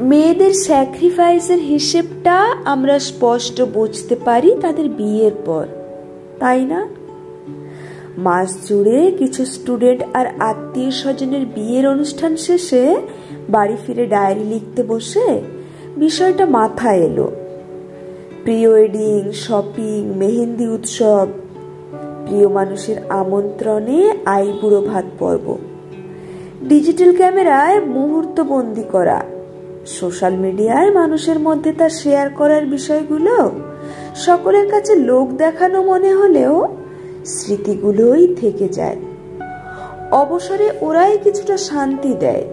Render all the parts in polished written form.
মেয়েদের স্যাক্রিফাইসের হিসেবটা আমরা স্পষ্ট বুঝতে পারি তাদের বিয়ের পর, তাই না? মাস জুড়ে কিছু স্টুডেন্ট আর আত্মীয় স্বজনের বিয়ের অনুষ্ঠান শেষে বাড়ি ফিরে ডায়েরি লিখতে বসে বিষয়টা মাথায় এলো। প্রি ওয়েডিং, শপিং, মেহেন্দি উৎসব, প্রিয় মানুষের আমন্ত্রণে আইবুড়ো ভাত পর্ব, ডিজিটাল ক্যামেরায় মুহূর্ত বন্দি করা, সোশ্যাল মিডিয়ায় মানুষের মধ্যে তা শেয়ার করার বিষয়গুলো সকলের কাছে লোক দেখানো মনে হলেও স্মৃতিগুলোই থেকে যায়। অবসরে ওরাই কিছুটা শান্তি দেয়।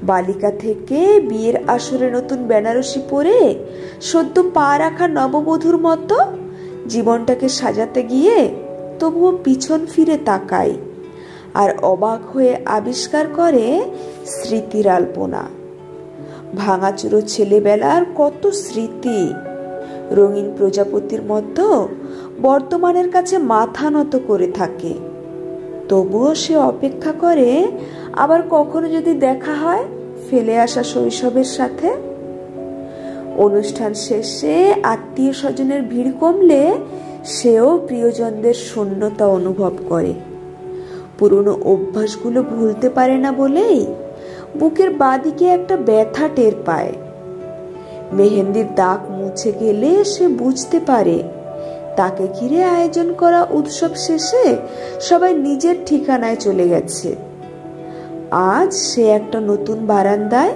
বালিকা থেকে বিয়ের আসরে নতুন বেনারসি পরে সদ্য পা রাখা নববধূর মতো জীবনটাকে সাজাতে গিয়ে তবুও পিছন ফিরে তাকাই আর অবাক হয়ে আবিষ্কার করে স্মৃতির আলপনা। ভাঙাচুরো ছেলেবেলার কত স্মৃতি রঙিন প্রজাপতির মতো বর্তমানের কাছে মাথা নত করে থাকে। তবুও সে অপেক্ষা করে আবার কখনো যদি দেখা হয় ফেলে আসা শৈশবের সাথে। অনুষ্ঠান শেষে আত্মীয় স্বজনের ভিড় কমলে সেও প্রিয়জনদের শূন্যতা অনুভব করে। পুরনো অভ্যাসগুলো ভুলতে পারে না বলেই বুকের বাঁদিকে একটা ব্যথা টের পায়। মেহেন্দির দাগ মুছে গেলে সে বুঝতে পারে তাকে ঘিরে আয়োজন করা উৎসব শেষে সবাই নিজের ঠিকানায় চলে গেছে। আজ সে একটা নতুন বারান্দায়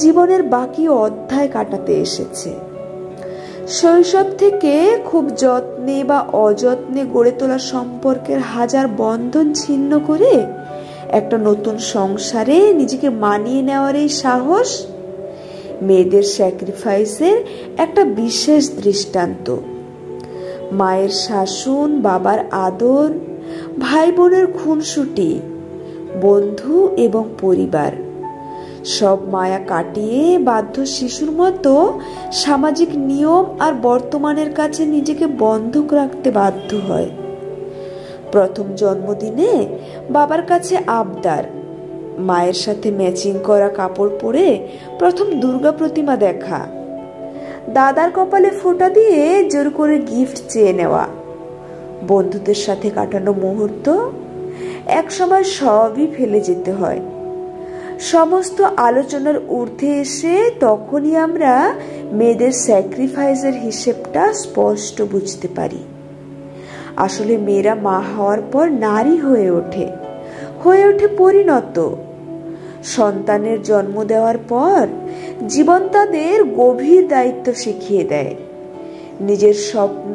জীবনের বাকি অধ্যায় কাটাতে এসেছে। শৈশব থেকে খুব যত্নে বা অযত্নে গড়ে তোলা সম্পর্কের হাজার বন্ধন ছিন্ন করে একটা নতুন সংসারে নিজেকে মানিয়ে নেওয়ার এই সাহস মেয়েদের স্যাক্রিফাইসের একটা বিশেষ দৃষ্টান্ত। মায়ের শাসন, বাবার আদর, ভাই বোনের খুনসুটি, বন্ধু এবং পরিবার সব মায়া কাটিয়ে বাধ্য শিশুর মতো সামাজিক নিয়ম আর বর্তমানের কাছে নিজেকে বন্ধক রাখতে বাধ্য হয়। প্রথম জন্মদিনে বাবার কাছে আবদার, মায়ের সাথে ম্যাচিং করা কাপড় পরে প্রথম দুর্গা প্রতিমা দেখা, দাদার কপালে ফোঁটা দিয়ে জোর করে গিফট চেয়ে নেওয়া, বন্ধুদের সাথে কাটানো মুহূর্ত, একসময় সবই ফেলে যেতে হয়। সমস্ত আলোচনার ঊর্ধ্বে এসে তখনই আমরা মেয়েদের স্যাক্রিফাইসের হিসেবটা স্পষ্ট বুঝতে পারি। আসলে মেয়েরা মা হওয়ার পর নারী হয়ে ওঠে পরিণত। সন্তানের জন্ম দেওয়ার পর জীবন তাদের গভীর দায়িত্ব শিখিয়ে দেয়। নিজের স্বপ্ন,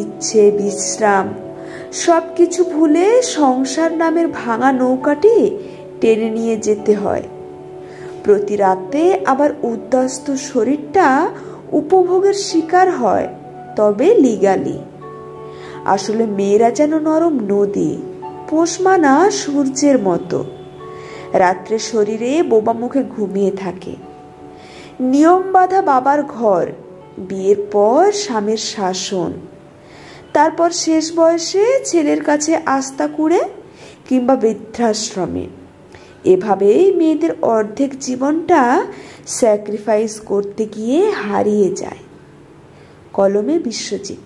ইচ্ছে, বিশ্রাম সবকিছু ভুলে সংসার নামের ভাঙা নৌকাটি টেনে নিয়ে যেতে হয়। প্রতি রাতে আবার উদ্বাস্ত শরীরটা উপভোগের শিকার হয়, তবে লিগালি। আসলে মেয়েরা যেন নরম নদী, পোষ মানা সূর্যের মতো। রাত্রে শরীরে বোবা মুখে ঘুমিয়ে থাকে। নিয়ম বাঁধা বাবার ঘর, বিয়ের পর স্বামীর শাসন, তারপর শেষ বয়সে ছেলের কাছে আস্থা কুড়ে কিংবা বৃদ্ধাশ্রমে। এভাবেই মেয়েদের অর্ধেক জীবনটা স্যাক্রিফাইস করতে গিয়ে হারিয়ে যায়। কলমে বিশ্বজিৎ।